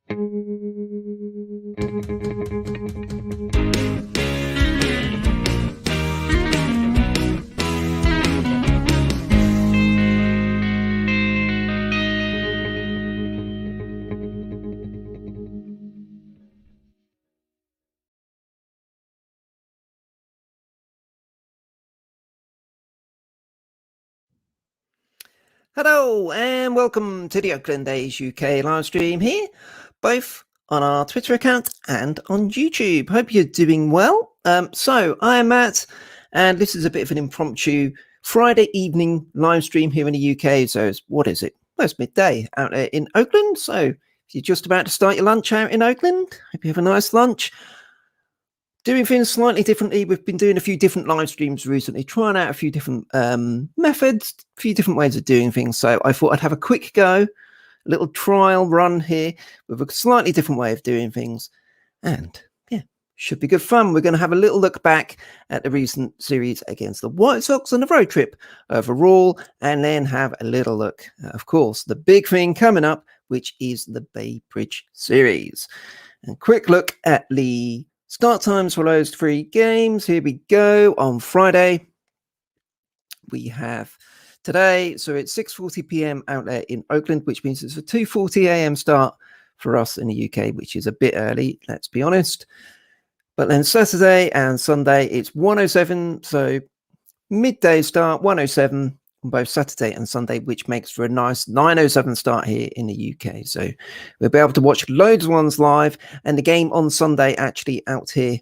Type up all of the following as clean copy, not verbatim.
Hello and welcome to the Oakland A's UK live stream here, both on our Twitter account and on YouTube. Hope you're doing well. So I'm Matt, and this is a bit of an impromptu Friday evening live stream here in the UK. So what is it? Well, it's midday out there in Oakland. So if you're just about to start your lunch out in Oakland, hope you have a nice lunch. Doing things slightly differently. We've been doing a few different live streams recently, trying out a few different methods, a few different ways of doing things. So I thought I'd have a quick go, a little trial run here with a slightly different way of doing things. And yeah, should be good fun. We're going to have a little look back at the recent series against the White Sox and the road trip overall, and then have a little look at, of course, the big thing coming up, which is the Bay Bridge Series. And quick look at the start times for those three games. Here we go. On Friday, we have today. So it's 6:40 p.m. out there in Oakland, which means it's a 2:40 a.m. start for us in the UK, which is a bit early, let's be honest. But then Saturday and Sunday, it's 1:07. So midday start, 1:07 on both Saturday and Sunday, which makes for a nice 9:07 start here in the UK. So we'll be able to watch loads of ones live. And the game on Sunday actually out here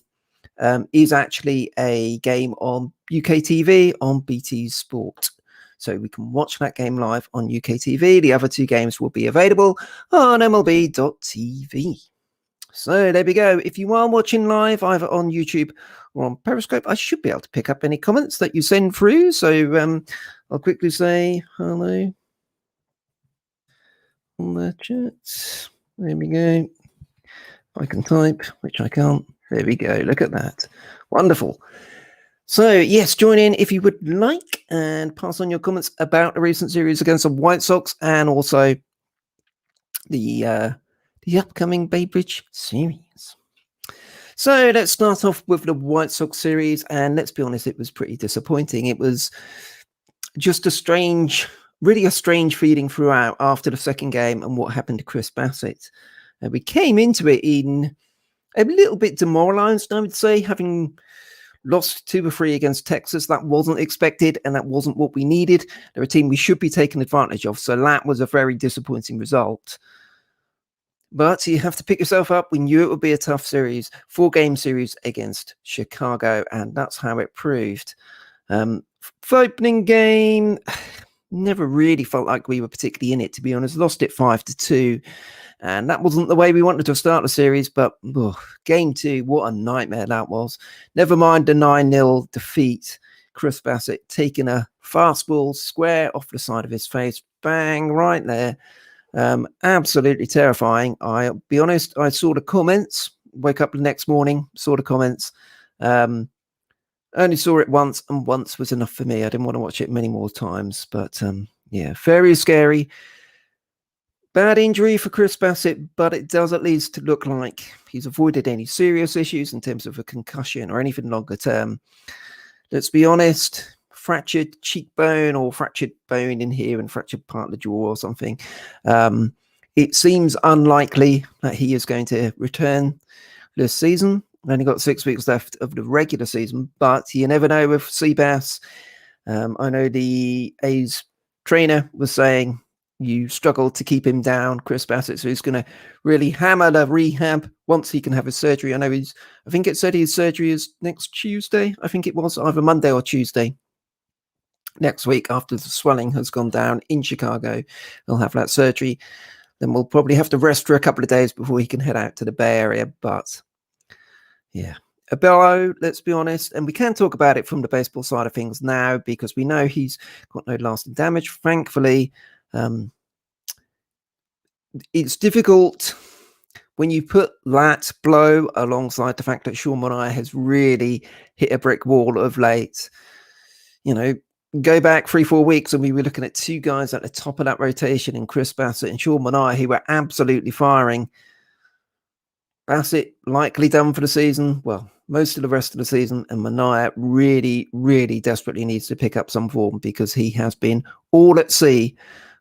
is actually a game on UK TV on BT Sport. So we can watch that game live on UK TV. The other two games will be available on MLB.TV. So there we go. If you are watching live either on YouTube or on Periscope, I should be able to pick up any comments that you send through. So I'll quickly say hello on the chat. There we go. I can type, which I can't. There we go. Look at that. Wonderful. So yes, join in if you would like and pass on your comments about the recent series against the White Sox and also the upcoming Bay Bridge Series. So let's start off with the White Sox series, and let's be honest, it was pretty disappointing. It was just really a strange feeling throughout after the second game and what happened to Chris Bassett. We came into it in a little bit demoralized, I would say, having lost 2 or 3 against Texas. That wasn't expected, and that wasn't what we needed. They're a team we should be taking advantage of, so that was a very disappointing result. But you have to pick yourself up. We knew it would be a tough series, 4-game series against Chicago, and that's how it proved. For opening game, never really felt like we were particularly in it, to be honest. Lost it 5-2, and that wasn't the way we wanted to start the series. But game 2, what a nightmare that was. Never mind the 9-0 defeat. Chris Bassett taking a fastball square off the side of his face, bang, right there. Absolutely terrifying. I'll be honest, I saw the comments, woke up the next morning, saw the comments, only saw it once, and once was enough for me. I didn't want to watch it many more times, but yeah, very scary. Bad injury for Chris Bassett, but it does at least look like he's avoided any serious issues in terms of a concussion or anything longer term. Let's be honest, fractured cheekbone or fractured bone in here and fractured part of the jaw or something. It seems unlikely that he is going to return this season. Only got 6 weeks left of the regular season, but you never know with Seabass. I know the A's trainer was saying you struggled to keep him down, Chris Bassett, so he's going to really hammer the rehab once he can have his surgery. I think it said his surgery is next Tuesday. I think it was either Monday or Tuesday next week after the swelling has gone down in Chicago. He'll have that surgery. Then we'll probably have to rest for a couple of days before he can head out to the Bay Area. But yeah, a blow, let's be honest. And we can talk about it from the baseball side of things now because we know he's got no lasting damage, thankfully. It's difficult when you put that blow alongside the fact that Sean Manaea has really hit a brick wall of late. You know, go back 3-4 weeks and we were looking at 2 guys at the top of that rotation in Chris Bassett and Sean Manaea who were absolutely firing. Bassett likely done for the season. Well, most of the rest of the season. And Mania really, really desperately needs to pick up some form because he has been all at sea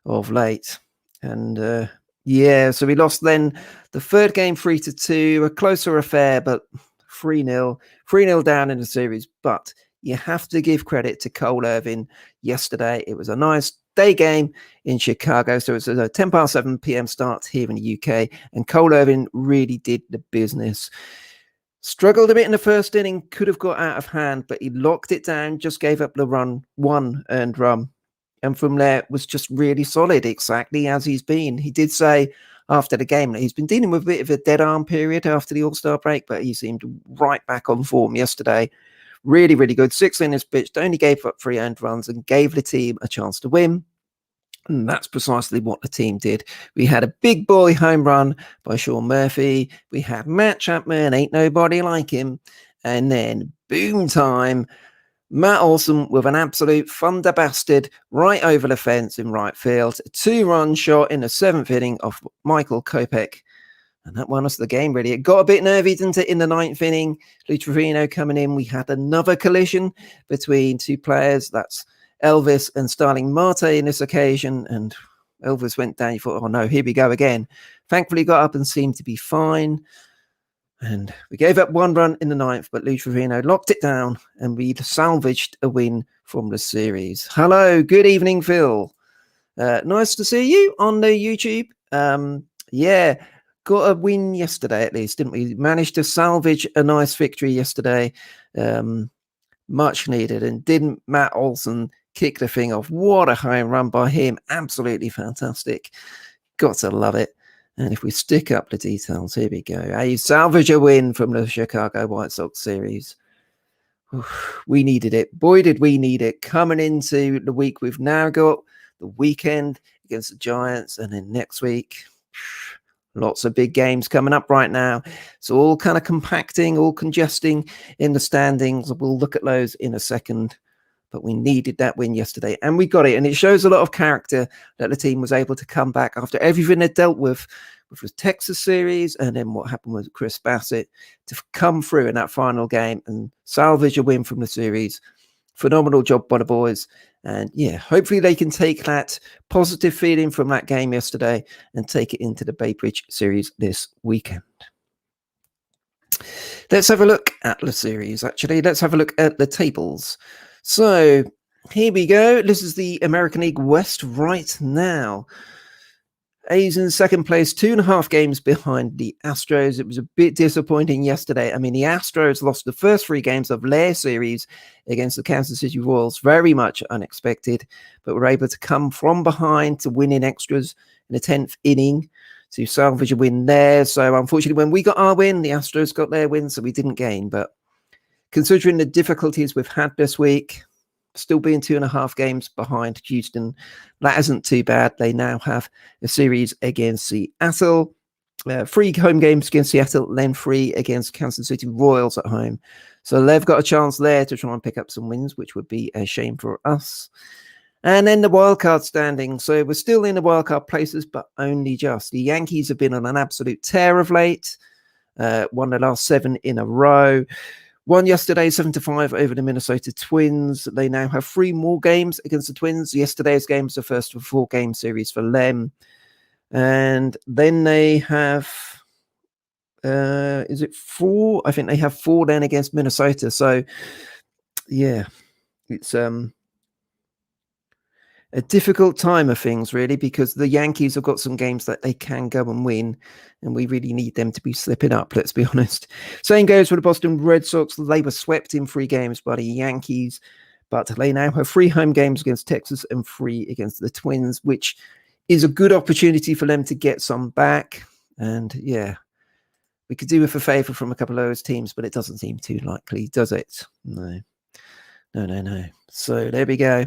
of late. And so we lost then the third game 3-2, a closer affair, but 3-0 down in the series. But you have to give credit to Cole Irvin yesterday. It was a nice day game in Chicago. So it's a 10 past 7 p.m. start here in the UK. And Cole Irvin really did the business. Struggled a bit in the first inning, could have got out of hand, but he locked it down, just gave up the one earned run. And from there was just really solid, exactly as he's been. He did say after the game that he's been dealing with a bit of a dead arm period after the All-Star break, but he seemed right back on form yesterday. Really, really good. 6 innings pitched, only gave up 3 earned runs and gave the team a chance to win. And that's precisely what the team did. We had a big boy home run by Sean Murphy. We had Matt Chapman, ain't nobody like him. And then boom time, Matt Olson with an absolute thunder bastard right over the fence in right field. A 2-run shot in the 7th inning of Michael Kopech. And that won us the game, really. It got a bit nervy, didn't it, in the 9th inning? Lou Trevino coming in. We had another collision between 2 players. That's Elvis and Starling Marte in this occasion. And Elvis went down. You thought, oh no, here we go again. Thankfully got up and seemed to be fine. And we gave up 1 run in the 9th, but Lou Trevino locked it down and we salvaged a win from the series. Hello, good evening, Phil. Nice to see you on the YouTube. Got a win yesterday at least, didn't we? Managed to salvage a nice victory yesterday. Much needed. And didn't Matt Olson kick the thing off? What a home run by him. Absolutely fantastic. Got to love it. And if we stick up the details, here we go. A salvage a win from the Chicago White Sox series. We needed it. Boy, did we need it. Coming into the week, we've now got the weekend against the Giants. And then next week, lots of big games coming up right now. So all kind of compacting, all congesting in the standings. We'll look at those in a second. But we needed that win yesterday, and we got it. And it shows a lot of character that the team was able to come back after everything they dealt with the Texas series, and then what happened with Chris Bassett, to come through in that final game and salvage a win from the series. Phenomenal job by the boys. And yeah, hopefully they can take that positive feeling from that game yesterday and take it into the Bay Bridge Series this weekend. Let's have a look at the series, actually. Let's have a look at the tables. So here we go. This is the American League West right now. A's in second place, 2.5 games behind the Astros. It was a bit disappointing yesterday. I mean, the Astros lost the first 3 games of their series against the Kansas City Royals. Very much unexpected, but were able to come from behind to win in extras in the 10th inning to salvage a win there. So unfortunately, when we got our win, the Astros got their win, so we didn't gain. But considering the difficulties we've had this week, still being 2.5 games behind Houston, that isn't too bad. They now have a series against Seattle, 3 home games against Seattle, then 3 against Kansas City Royals at home. So they've got a chance there to try and pick up some wins, which would be a shame for us. And then the wildcard standing. So we're still in the wildcard places, but only just. The Yankees have been on an absolute tear of late. Won the last 7 in a row. Won yesterday 7-5 over the Minnesota Twins. They now have 3 more games against the Twins. Yesterday's game was the first of a 4-game series for them. And then they have, is it 4? I think they have 4 then against Minnesota. So, yeah, it's a difficult time of things, really, because the Yankees have got some games that they can go and win, and we really need them to be slipping up, let's be honest. Same goes for the Boston Red Sox. They were swept in 3 games by the Yankees, but they now have 3 home games against Texas and 3 against the Twins, which is a good opportunity for them to get some back. And yeah, we could do with a favor from a couple of those teams, but it doesn't seem too likely, does it? No. So there we go.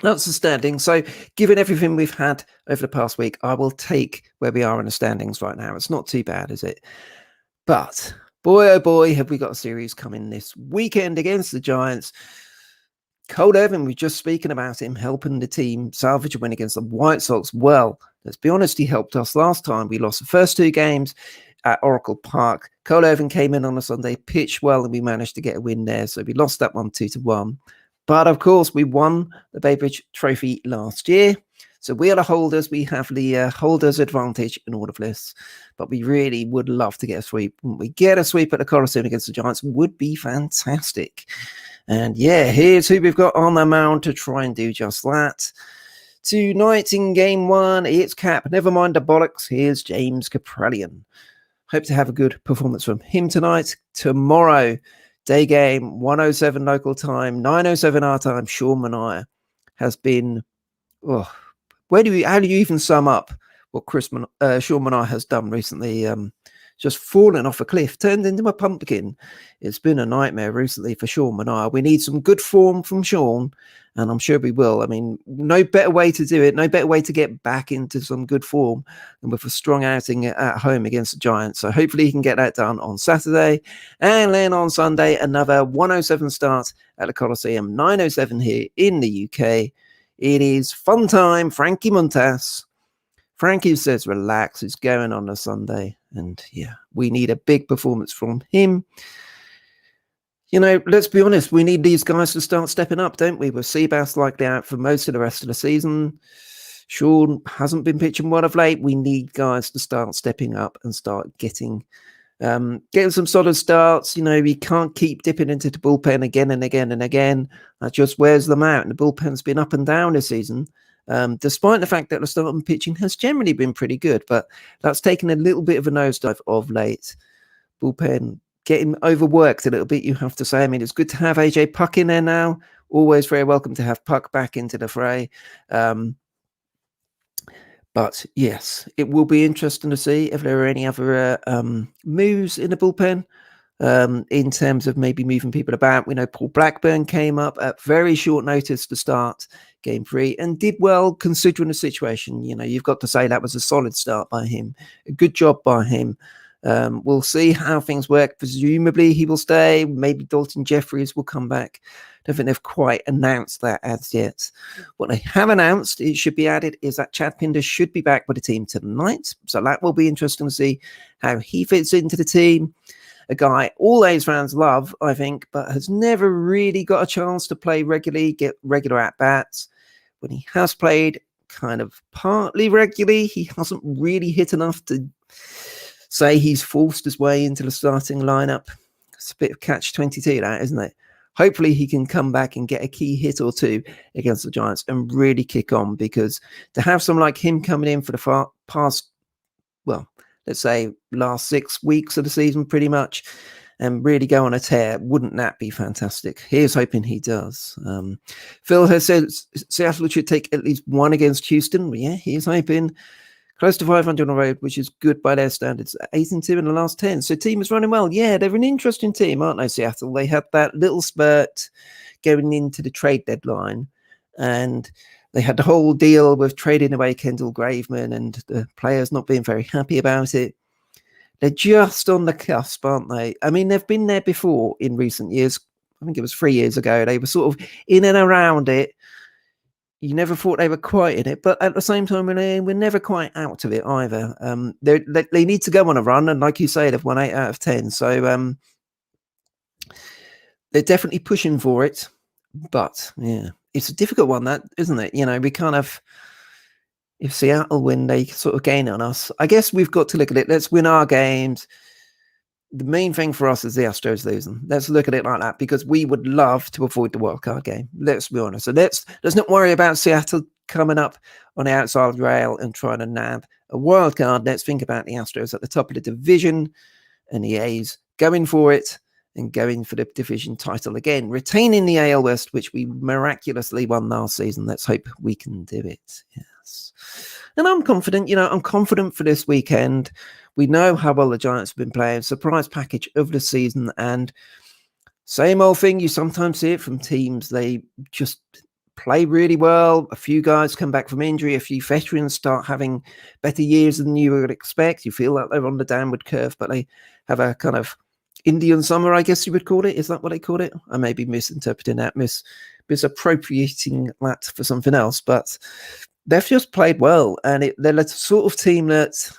That's the standing. So given everything we've had over the past week, I will take where we are in the standings right now. It's not too bad, is it? But boy, oh boy, have we got a series coming this weekend against the Giants. Cole Irvin, we were just speaking about him helping the team salvage a win against the White Sox. Well, let's be honest, he helped us last time. We lost the first 2 games. at Oracle Park. Cole Irvin came in on a Sunday, pitched well, and we managed to get a win there. So we lost that one 2-1. But of course, we won the Bay Bridge Trophy last year. So we are the holders. We have the holders advantage in all of this. But we really would love to get a sweep. When we get a sweep at the Coliseum against the Giants, would be fantastic. And yeah, here's who we've got on the mound to try and do just that. Tonight in game 1, it's Cap. Never mind the bollocks. Here's James Kapralian. Hope to have a good performance from him tonight. Tomorrow, day game, 1:07 local time, 9:07 our time. Sean Manaea has been. Oh, how do you even sum up what Sean Manaea has done recently? Just fallen off a cliff, turned into a pumpkin. It's been a nightmare recently for Sean Manaea. We need some good form from Sean, and I'm sure we will. I mean, no better way to do it, no better way to get back into some good form than with a strong outing at home against the Giants. So hopefully he can get that done on Saturday. And then on Sunday, another 1:07 start at the Coliseum, 9:07 here in the UK. It is fun time. Frankie Montas. Frankie says relax, it's going on a Sunday. And yeah, we need a big performance from him. You know, let's be honest, we need these guys to start stepping up, don't we? With Seabass likely out for most of the rest of the season. Sean hasn't been pitching well of late. We need guys to start stepping up and start getting some solid starts. You know, we can't keep dipping into the bullpen again and again and again. That just wears them out. And the bullpen's been up and down this season. Despite the fact that the starting pitching has generally been pretty good, but that's taken a little bit of a nosedive of late. Bullpen getting overworked a little bit, you have to say. I mean, it's good to have AJ Puck in there now. Always very welcome to have Puck back into the fray. But yes, it will be interesting to see if there are any other moves in the bullpen. In terms of maybe moving people about. We know Paul Blackburn came up at very short notice to start game 3 and did well considering the situation. You know, you've got to say that was a solid start by him. A good job by him. We'll see how things work. Presumably he will stay. Maybe Dalton Jeffries will come back. I don't think they've quite announced that as yet. What they have announced, it should be added, is that Chad Pinder should be back with the team tonight. So that will be interesting to see how he fits into the team. A guy all A's fans love, I think, but has never really got a chance to play regularly, get regular at-bats. When he has played kind of partly regularly, he hasn't really hit enough to say he's forced his way into the starting lineup. It's a bit of catch-22, that, isn't it? Hopefully he can come back and get a key hit or two against the Giants and really kick on, because to have someone like him coming in for the past, well, let's say last 6 weeks of the season pretty much, and really go on a tear, wouldn't that be fantastic? Here's hoping he does. Phil has said Seattle should take at least one against Houston. Well, yeah, he's hoping. Close to 500 on the road, which is good by their standards. 8-2 in the last 10. So team is running well. Yeah, they're an interesting team, aren't they, Seattle? They had that little spurt going into the trade deadline, and they had the whole deal with trading away Kendall Graveman and the players not being very happy about it. They're just on the cusp, aren't they? I mean, they've been there before in recent years. I think it was 3 years ago. They were sort of in and around it. You never thought they were quite in it, but at the same time, we're never quite out of it either. They need to go on a run, and like you say, they've won 8 out of 10. So they're definitely pushing for it. But yeah, it's a difficult one, that, isn't it? You know, we kind of, if Seattle win, they sort of gain on us. I guess we've got to look at it. Let's win our games. The main thing for us is the Astros losing. Let's look at it like that, because we would love to avoid the wildcard game. Let's be honest. So let's not worry about Seattle coming up on the outside rail and trying to nab a wildcard. Let's think about the Astros at the top of the division and the A's going for it and going for the division title again, retaining the AL West, which we miraculously won last season. Let's hope we can do it. Yes. And I'm confident, I'm confident for this weekend. We know how well the Giants have been playing. Surprise package of the season. And same old thing, you sometimes see it from teams. They just play really well. A few guys come back from injury. A few veterans start having better years than you would expect. You feel like they're on the downward curve, but they have a kind of Indian summer, I guess you would call it. Is that what they call it? I may be misinterpreting that, misappropriating that for something else. But they've just played well. And they're the sort of team that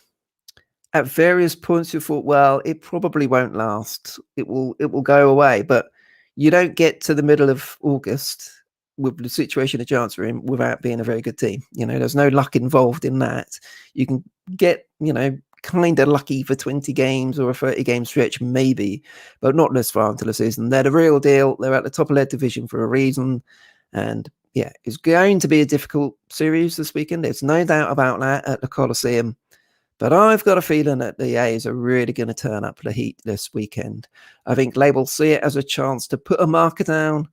at various points you thought, well, it probably won't last. It will go away. But you don't get to the middle of August with the situation the Giants are in without being a very good team. There's no luck involved in that. You can get, kind of lucky for 20 games or a 30 game stretch, maybe, but not this far into the season. They're the real deal. They're at the top of their division for a reason. And yeah, it's going to be a difficult series this weekend. There's no doubt about that at the Coliseum. But I've got a feeling that the A's are really going to turn up the heat this weekend. I think they will see it as a chance to put a marker down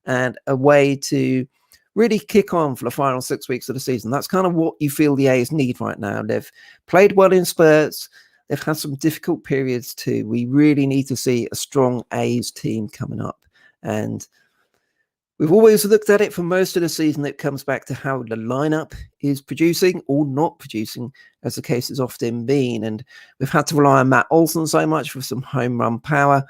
and a way to really kick on for the final 6 weeks of the season. That's kind of what you feel the A's need right now. They've played well in spurts. They've had some difficult periods too. We really need to see a strong A's team coming up. And we've always looked at it for most of the season. It comes back to how the lineup is producing or not producing, as the case has often been. And we've had to rely on Matt Olson so much for some home run power.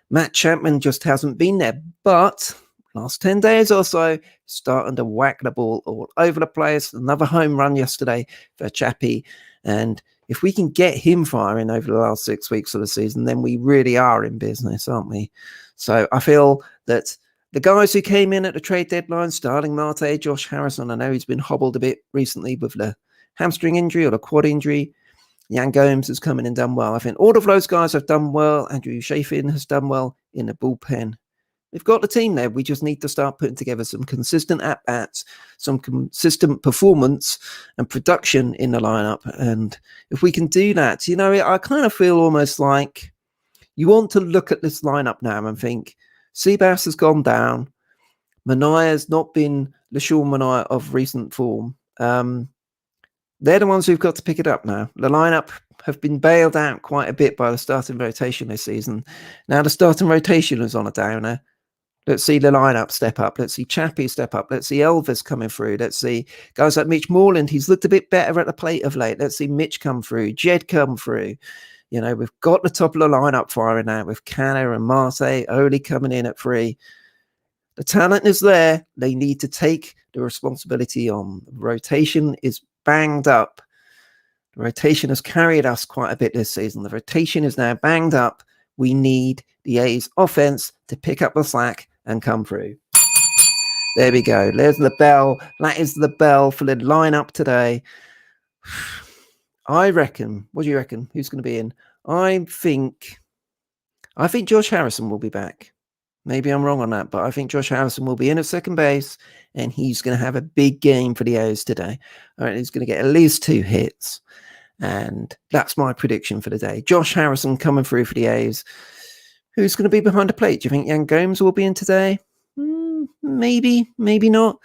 Matt Chapman just hasn't been there. But last 10 days or so, starting to whack the ball all over the place. Another home run yesterday for Chappie. And if we can get him firing over the last 6 weeks of the season, then we really are in business, aren't we? So I feel that the guys who came in at the trade deadline, Starling Marte, Josh Harrison, I know he's been hobbled a bit recently with the hamstring injury or the quad injury. Yan Gomes has come in and done well. I think all of those guys have done well. Andrew Chafin has done well in the bullpen. We've got the team there. We just need to start putting together some consistent at-bats, some consistent performance and production in the lineup. And if we can do that, I kind of feel almost like you want to look at this lineup now and think, Seabass has gone down. Manaya's not been the Sean Manaea of recent form. They're the ones who've got to pick it up now. The lineup have been bailed out quite a bit by the starting rotation this season. Now the starting rotation is on a downer. Let's see the lineup step up. Let's see Chappie step up. Let's see Elvis coming through. Let's see guys like Mitch Moreland. He's looked a bit better at the plate of late. Let's see Mitch come through. Jed come through. We've got the top of the lineup firing now with Canner and Marte, Oli coming in at 3. The talent is there. They need to take the responsibility on. The rotation is banged up. The rotation has carried us quite a bit this season. The rotation is now banged up. We need the A's offense to pick up the slack and come through. There we go. There's the bell. That is the bell for the lineup today. I reckon. What do you reckon? Who's going to be in? I think Josh Harrison will be back. Maybe I'm wrong on that, but I think Josh Harrison will be in at second base, and he's going to have a big game for the A's today. All right, he's going to get at least 2 hits, and that's my prediction for the day. Josh Harrison coming through for the A's. Who's going to be behind the plate? Do you think Yan Gomes will be in today? Maybe, maybe not.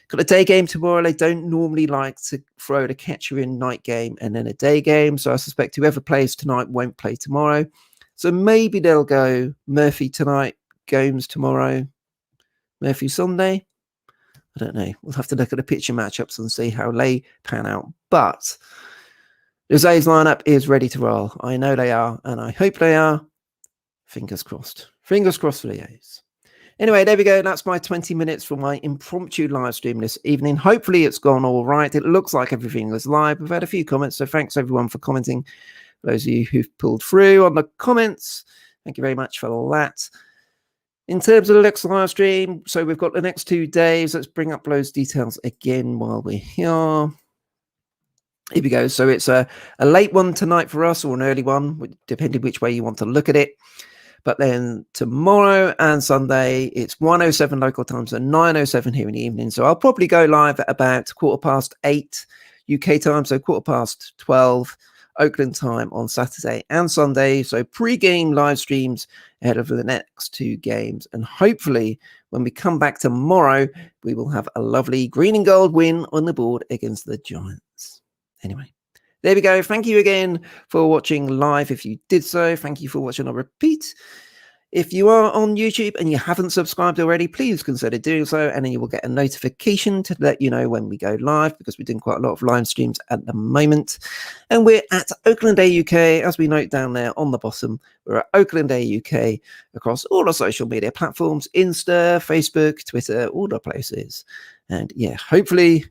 Got a day game tomorrow. They don't normally like to throw the catcher in night game and then a day game. So I suspect whoever plays tonight won't play tomorrow. So maybe they'll go Murphy tonight, Gomes tomorrow, Murphy Sunday. I don't know. We'll have to look at the pitcher matchups and see how they pan out. But the A's lineup is ready to roll. I know they are, and I hope they are. Fingers crossed. Fingers crossed for the A's. Anyway, there we go. That's my 20 minutes for my impromptu live stream this evening. Hopefully it's gone all right. It looks like everything is live. We've had a few comments, so thanks everyone for commenting. For those of you who've pulled through on the comments, thank you very much for that. In terms of the next live stream, so we've got the next 2 days. Let's bring up those details again while we're here. Here we go. So it's a late one tonight for us, or an early one, depending which way you want to look at it. But then tomorrow and Sunday, it's 1:07 local time, so 9:07 here in the evening. So I'll probably go live at about 8:15 UK time, so 12:15 Oakland time on Saturday and Sunday. So pre-game live streams ahead of the next 2 games. And hopefully when we come back tomorrow, we will have a lovely green and gold win on the board against the Giants. Anyway, there we go. Thank you again for watching live. If you did so, thank you for watching on repeat. If you are on YouTube and you haven't subscribed already, please consider doing so, and then you will get a notification to let you know when we go live, because we're doing quite a lot of live streams at the moment. And we're at Oakland A UK, as we note down there on the bottom. We're at Oakland A UK across all our social media platforms, Insta, Facebook, Twitter, all the places. And yeah, hopefully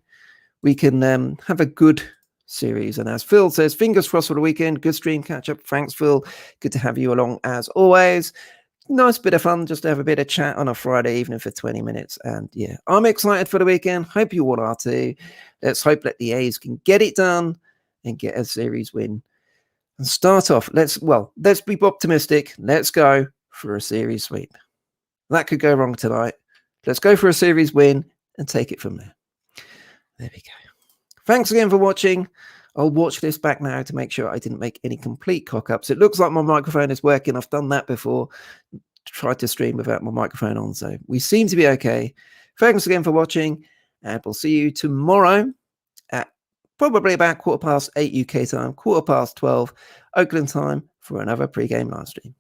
we can have a good Series. And as Phil says, fingers crossed for the weekend. Good stream catch up. Thanks, Phil. Good to have you along as always. Nice bit of fun just to have a bit of chat on a Friday evening for 20 minutes. And yeah, I'm excited for the weekend. Hope you all are too. Let's hope that the A's can get it done and get a series win and start off. Let's be optimistic. Let's go for a series sweep. That could go wrong tonight. Let's go for a series win and take it from there. There we go. Thanks again for watching. I'll watch this back now to make sure I didn't make any complete cock-ups. It looks like my microphone is working. I've done that before. Tried to stream without my microphone on, so we seem to be okay. Thanks again for watching, and we'll see you tomorrow at probably about 8:15 UK time, 12:15 Oakland time for another pre-game live stream.